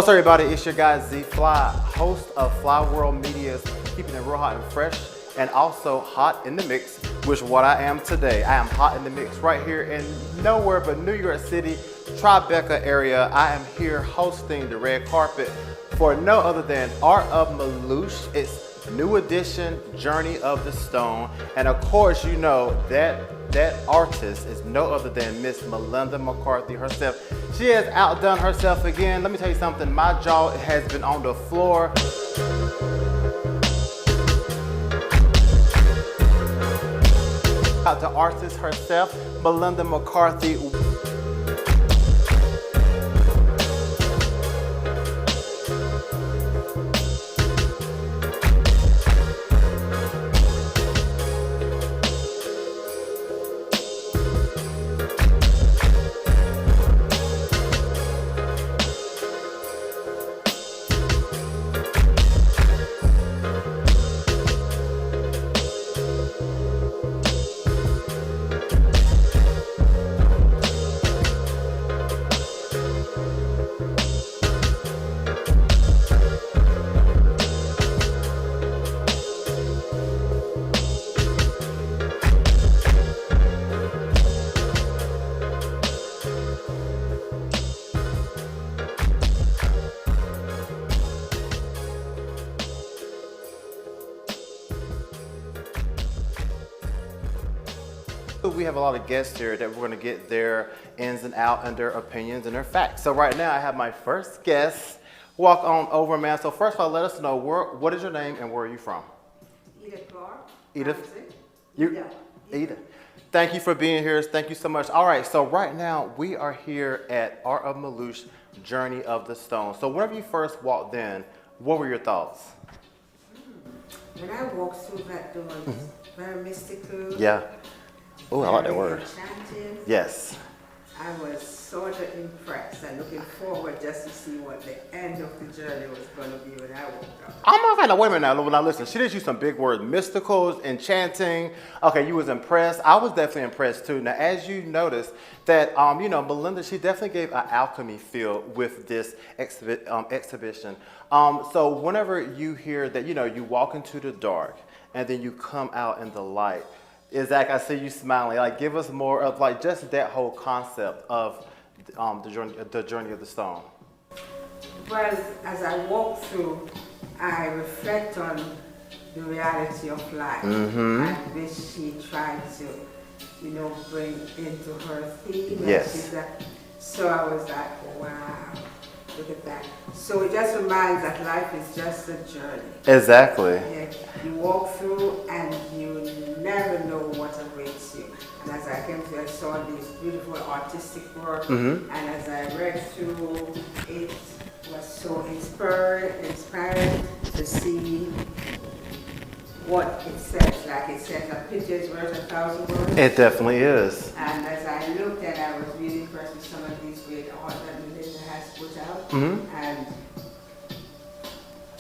What's up, everybody? It's your guy Z Fly, host of Fly World Media's Keeping It Real Hot and Fresh, and also Hot in the Mix, which is what I am today. I am hot in the mix right here in nowhere but New York City, TriBeCa area. I am here hosting the red carpet for no other than Art of Malouche. It's new edition Journey of the Stone, and of course you know that artist is no other than Miss Melinda McCarthy herself. She has outdone herself again. Let me tell you something, my jaw has been on the floor. Out the artist herself, Melinda McCarthy. We have a lot of guests here that we're going to get their ins and outs and their opinions and their facts. So right now I have my first guest walk on over, man. So first of all, let us know what is your name and where are you from? Edith Clark. Edith? Edith. Thank you for being here. Thank you so much. All right, so right now we are here at Art of Malouche, Journey of the Stone. So whenever you first walked in, what were your thoughts? When I walked through that door, it was very mystical. Yeah. Oh, I like that word. Enchanted. Yes. I was sort of impressed and looking forward just to see what the end of the journey was going to be when I walked out. I'm not gonna wait a minute now. Listen, she did use some big words, mysticals, enchanting. Okay, you was impressed. I was definitely impressed too. Now, as you noticed that, you know, Melinda, she definitely gave an alchemy feel with this exhibition. So whenever you hear that, you know, you walk into the dark and then you come out in the light. Zach, I see you smiling. Like, give us more of like just that whole concept of the journey of the stone. Well, as I walk through, I reflect on the reality of life, and which she tried to, you know, bring into her theme. Yes. So I was like, wow, look at that. So it just reminds that life is just a journey. Exactly. Yeah, you walk through and you never know what awaits you. And as I came through, I saw this beautiful artistic work, and as I read through, it was so inspiring to see what it says. Like it says, a picture is worth 1,000 words. It definitely is. And as I looked at it, I was really impressed with some of these great art that Melinda has put out. And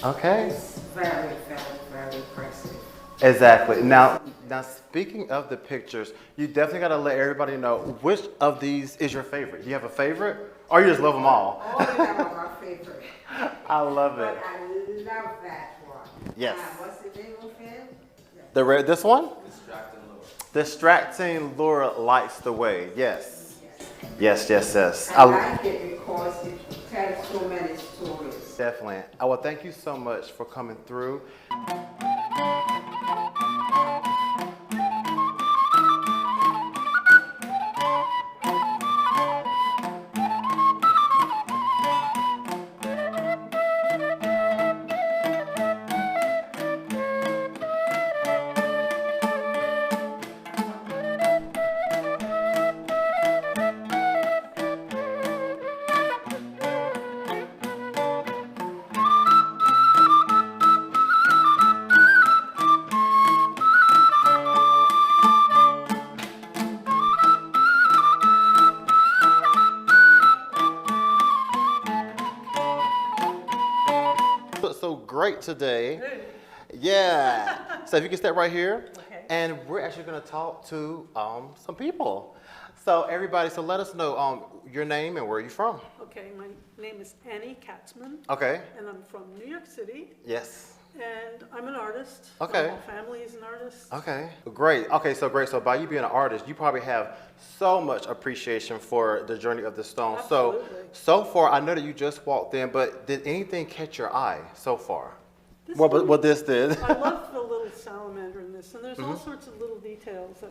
okay. It's very, very, very impressive. Exactly. Now speaking of the pictures, you definitely got to let everybody know which of these is your favorite. Do you have a favorite, or you just love them all? All of them are my favorite. I love it. But I love that one. Yes. What's the name of it? The red, this one? Distracting Lure lights the way. Yes. Yes. I like it because it tells so many stories. Definitely. Well, thank you so much for coming through. Great today. Yeah. So if you can step right here. Okay. and we're actually going to talk to some people. So everybody, so let us know your name and where you're from. Okay, my name is Annie Katzman. Okay. And I'm from New York City. Yes. And I'm an artist. Okay. My whole family is an artist. Okay. Great. Okay, so great. So by you being an artist, you probably have so much appreciation for the journey of the stone. Absolutely. So far, I know that you just walked in, but did anything catch your eye so far? This What this did? I love the little salamander in this, and there's all sorts of little details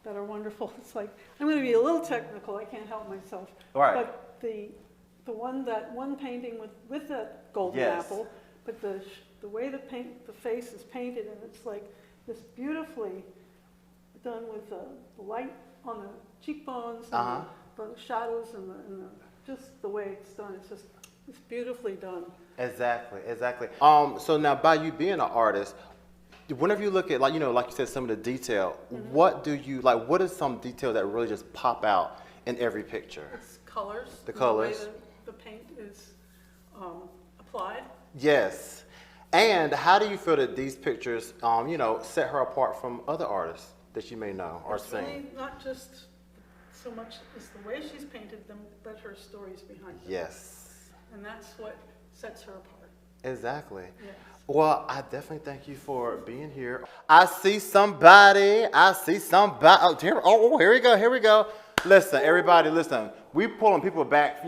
that are wonderful. It's like, I'm going to be a little technical, I can't help myself. Right. But the one painting with that golden Yes. apple, but the way the face is painted, and it's like this beautifully done with the light on the cheekbones and the shadows and just the way it's done. It's beautifully done. Exactly. So now by you being an artist, whenever you look at, like you said, some of the detail, what do you like? What is some detail that really just pop out in every picture? It's colors. The colors. The way the paint is applied. Yes. And how do you feel that these pictures, set her apart from other artists that you may know or It's seen? really not just so much as the way she's painted them, but her stories behind them. Yes. And that's what sets her apart. Exactly. Yes. Well, I definitely thank you for being here. I see somebody. Oh, here we go. Listen, everybody, listen. We pulling people back,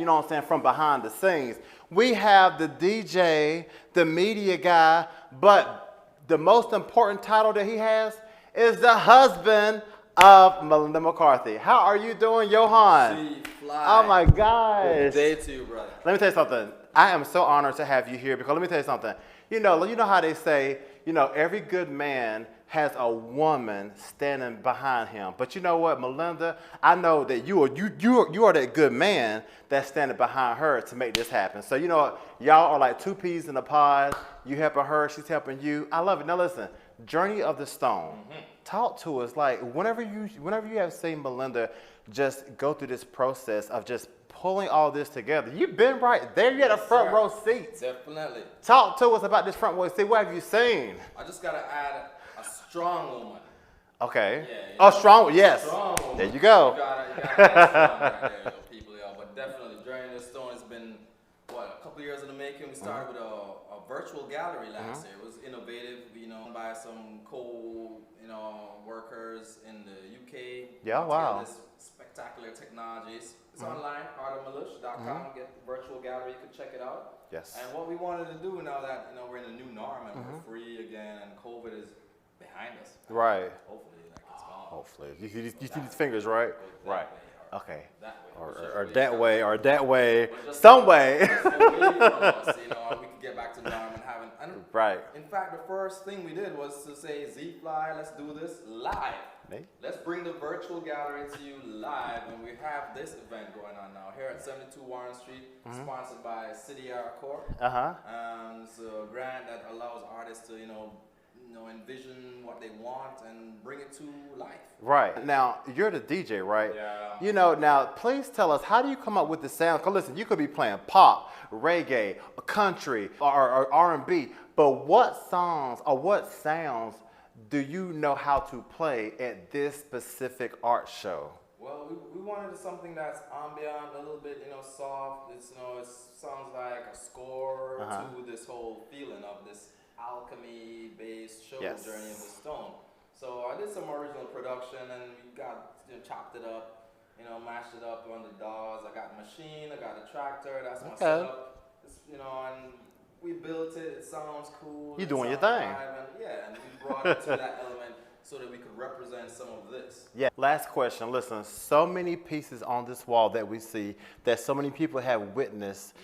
from behind the scenes. We have the DJ, the media guy, but the most important title that he has is the husband of Melinda McCarthy. How are you doing, Johan? Fly. Oh my gosh. Good day to you, brother. Let me tell you something. I am so honored to have you here because let me tell you something. You know how they say, every good man has a woman standing behind him. But you know what, Melinda? I know that you are that good man that's standing behind her to make this happen. So you know what? Y'all are like two peas in a pod. You helping her, she's helping you. I love it. Now listen, Journey of the Stone. Talk to us. Like whenever you have seen Melinda just go through this process of just pulling all this together. You've been right there. You had a front row seat. Definitely. Talk to us about this front row seat. What have you seen? I just gotta add a strong woman. Okay. Yeah, strong. Yes. Strong woman. There you go. You gotta add strong right there, people. But definitely, Journey of the Stone has been a couple years in the making. We started with a virtual gallery last year. It was innovative, by some workers in the UK. Yeah, wow. This spectacular technologies. It's online, artemilish.com. Get the virtual gallery, you can check it out. Yes. And what we wanted to do now that we're in a new norm and we're free again and COVID is behind us. Right. Hopefully, it's gone. Hopefully. You see these fingers, right? That Right. way, Okay. That way. Or that way, some way. Just away from us, we could get back to norm and having. Right. In fact, the first thing we did was to say, Z-Fly, let's do this live. Hey. Let's bring the virtual gallery to you live, and we have this event going on now here at 72 Warren Street, sponsored by City Arcor. It's a grant that allows artists to, envision what they want and bring it to life. Right. Now, you're the DJ, right? Yeah. Now, please tell us, how do you come up with the sound? Because listen, you could be playing pop, reggae, country, or R&B, but what songs or what sounds do you know how to play at this specific art show? Well, we wanted something that's ambient, a little bit, soft. It sounds like a score to this whole feeling of this alchemy-based show, Yes. Journey of the Stone. So I did some original production and we got chopped it up, mashed it up on the DAWs. I got a machine, I got a tractor. That's my setup. And we built it. It sounds cool. You doing your thing. And we brought it to that element so that we could represent some of this. Yeah. Last question. Listen, so many pieces on this wall that we see that so many people have witnessed,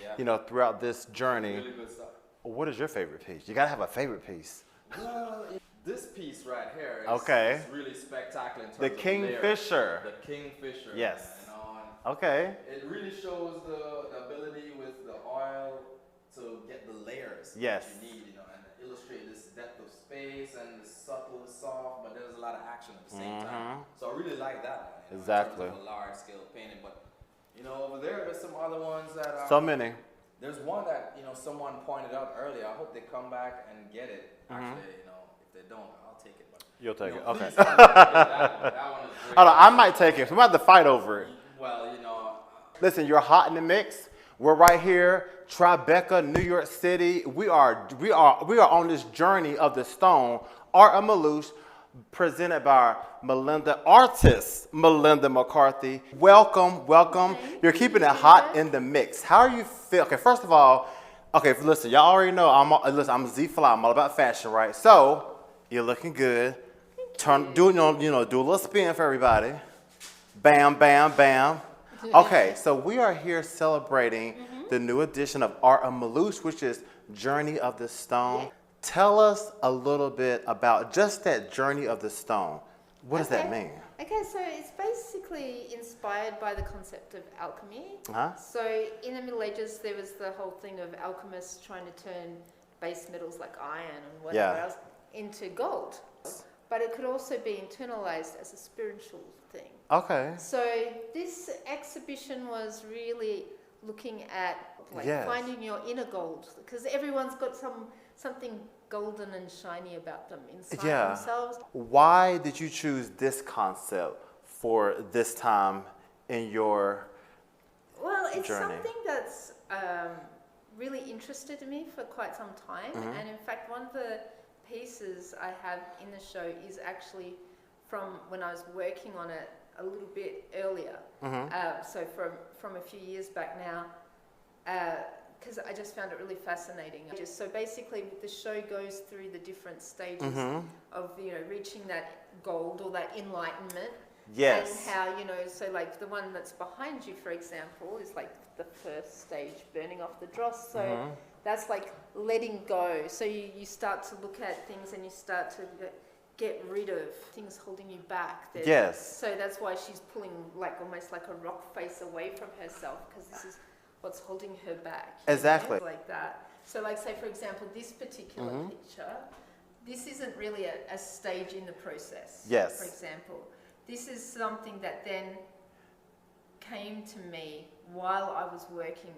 throughout this journey. Really good stuff. What is your favorite piece? You gotta have a favorite piece. Well, this piece right here is, Okay. is really spectacular in terms The of Kingfisher. The Kingfisher. Yes. And Okay. it really shows the ability with the oil to get the layers Yes. that you need, and illustrate this depth of space and the subtle, soft, but there's a lot of action at the same time. So I really like that one. Exactly. In terms of a large scale painting, but over there's some other ones that are. So many. There's one that someone pointed out earlier. I hope they come back and get it. Actually, if they don't, I'll take it. But You'll take it. please Okay. come and get that one. That one is great. Hold on, I might take it. We might have to fight over it. Well, Listen, you're hot in the mix. We're right here, TriBeCa, New York City. We are on this journey of the stone, Art of Malouche, presented by artist Melinda McCarthy. Welcome, welcome. You're keeping it hot in the mix. How are you feel? Okay, first of all, listen, y'all already know I'm Z Fly. I'm all about fashion, right? So you're looking good. Do a little spin for everybody. Bam, bam, bam. Okay, so we are here celebrating the new edition of Art of Malouche, which is Journey of the Stone. Yeah. Tell us a little bit about just that Journey of the Stone. What does that mean? Okay, so it's basically inspired by the concept of alchemy. So in the Middle Ages, there was the whole thing of alchemists trying to turn base metals like iron and whatever else into gold. But it could also be internalized as a spiritual thing. Okay. So this exhibition was really looking at finding your inner gold, because everyone's got something golden and shiny about them inside themselves. Why did you choose this concept for this time in your it's journey? Something that's really interested me for quite some time. And in fact, one of the pieces I have in the show is actually from when I was working on it a little bit earlier. So from a few years back now, because I just found it really fascinating. So basically, the show goes through the different stages of reaching that gold or that enlightenment. Yes. And how so like the one that's behind you, for example, is like the first stage, burning off the dross. So that's like letting go. So you start to look at things and you start to get rid of things holding you back. Yes. So that's why she's pulling almost like a rock face away from herself, because this is what's holding her back. Exactly. Like that. So say for example, this particular picture, this isn't really a stage in the process. Yes. For example, this is something that then came to me while I was working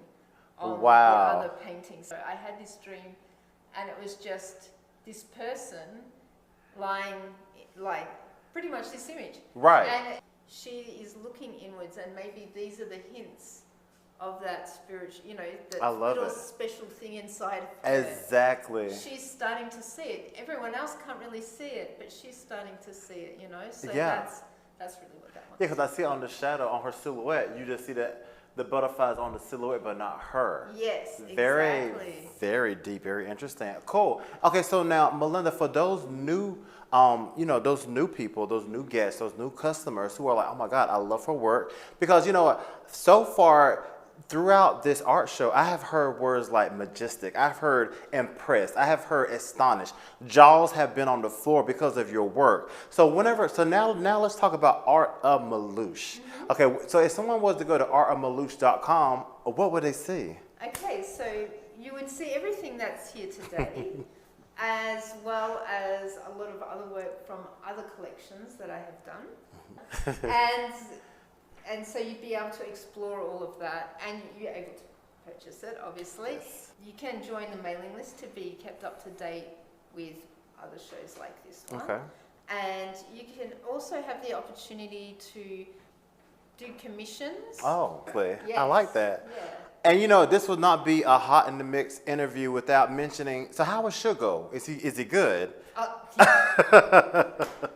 on the other paintings. So I had this dream, and it was just this person lying, pretty much this image. Right. And she is looking inwards, and maybe these are the hints of that spiritual, that little special thing inside of her. Exactly. She's starting to see it. Everyone else can't really see it, but she's starting to see it, So that's really what that was. Yeah, because I see on the shadow, on her silhouette, you just see that the butterflies on the silhouette, but not her. Yes, exactly. Very deep, very interesting. Cool. Okay, so now, Melinda, for those new, those new people, those new guests, those new customers who are like, oh my God, I love her work. Because, so far, throughout this art show, I have heard words like majestic. I've heard impressed. I have heard astonished. Jaws have been on the floor because of your work. So now let's talk about Art of Malouche. Okay, so if someone was to go to artofmalouche.com, what would they see? Okay, so you would see everything that's here today, as well as a lot of other work from other collections that I have done. And so you'd be able to explore all of that, and you're able to purchase it, obviously. Yes. You can join the mailing list to be kept up to date with other shows like this one. Okay. And you can also have the opportunity to do commissions. Oh, yes. I like that. Yeah. And this would not be a Hot in the Mix interview without mentioning, so how is Sugo? Is he good?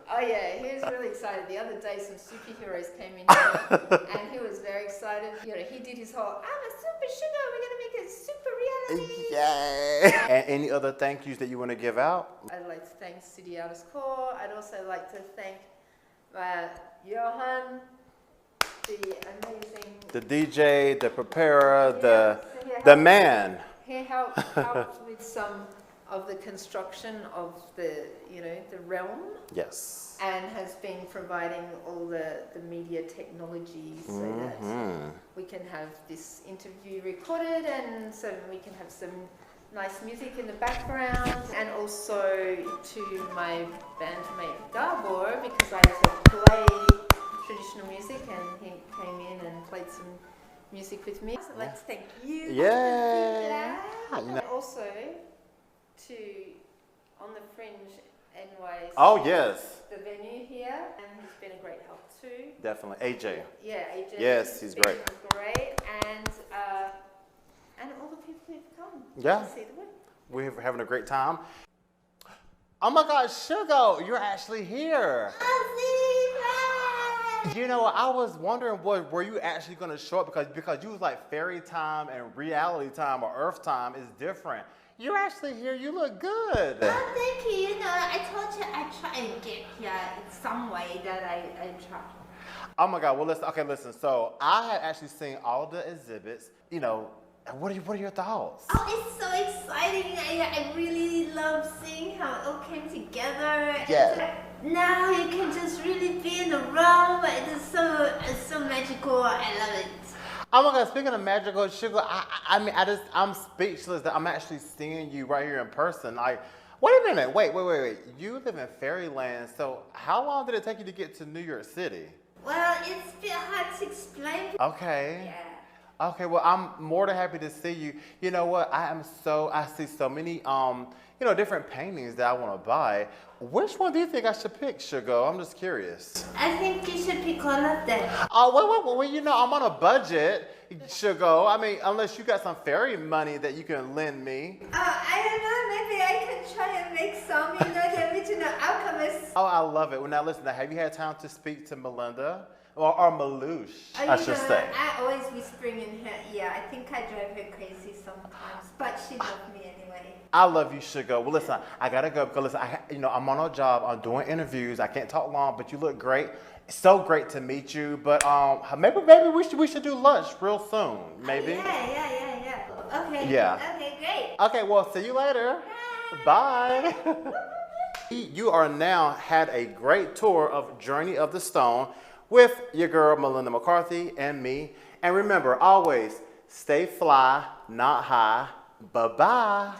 Oh yeah, he was really excited. The other day some superheroes came in here, and he was very excited. He did his whole, I'm a super sugar, we're going to make it super reality. Yay! And any other thank yous that you want to give out? I'd like to thank City Artist Corps. I'd also like to thank Johan, the amazing... The DJ, the preparer, the man. He helped with some of the construction of the realm. Yes. And has been providing all the media technology so that we can have this interview recorded, and so we can have some nice music in the background. And also to my bandmate Gabor, because I had to play traditional music, and he came in and played some music with me. So let's thank you. Yeah. And also on the fringe NYC. Oh, yes. The venue here, and he's been a great help too. Definitely. AJ. Yeah, AJ. Yes, he's been great. Great, and all the people who've come Yeah. to see the wedding. We're having a great time. Oh my God, Sugar, you're actually here. You know, I was wondering, were you actually going to show up? Because you was like fairy time and reality time or earth time is different. You're actually here. You look good. Oh, thank you. You know, I told you I try and get here in some way that I try. Oh my God. Well, listen. So I had actually seen all of the exhibits. You know, what are your thoughts? Oh, it's so exciting. I really love seeing how it all came together. Yeah. Now you can just really be in the room. It's so magical. I love it. Oh my God, speaking of magical, Sugar, I'm speechless that I'm actually seeing you right here in person. Like, wait a minute, wait. You live in Fairyland, so how long did it take you to get to New York City? Well, it's a bit hard to explain. Okay. Yeah. Okay, well, I'm more than happy to see you. You know what, I see so many, different paintings that I want to buy. Which one do you think I should pick, Sugar? I'm just curious. I think you should pick all of them. Oh, wait, I'm on a budget, Sugar. I mean, unless you got some fairy money that you can lend me. Oh, I don't know. Maybe I can try and make some, the original alchemist. Oh, I love it. Well, now listen, have you had time to speak to Melinda? Or Malouche, Oh, I should say. I always whispering in her ear. I think I drive her crazy sometimes, but she loves me anyway. I love you, Sugar. Well, listen, I gotta go because listen, I'm on a job. I'm doing interviews. I can't talk long, but you look great. It's so great to meet you. But maybe we should do lunch real soon. Maybe. Yeah. Okay. Yeah. Okay, great. Okay. Well, see you later. Bye. You are now had a great tour of Journey of the Stone with your girl Melinda McCarthy and me. And remember, always stay fly, not high. Bye-bye.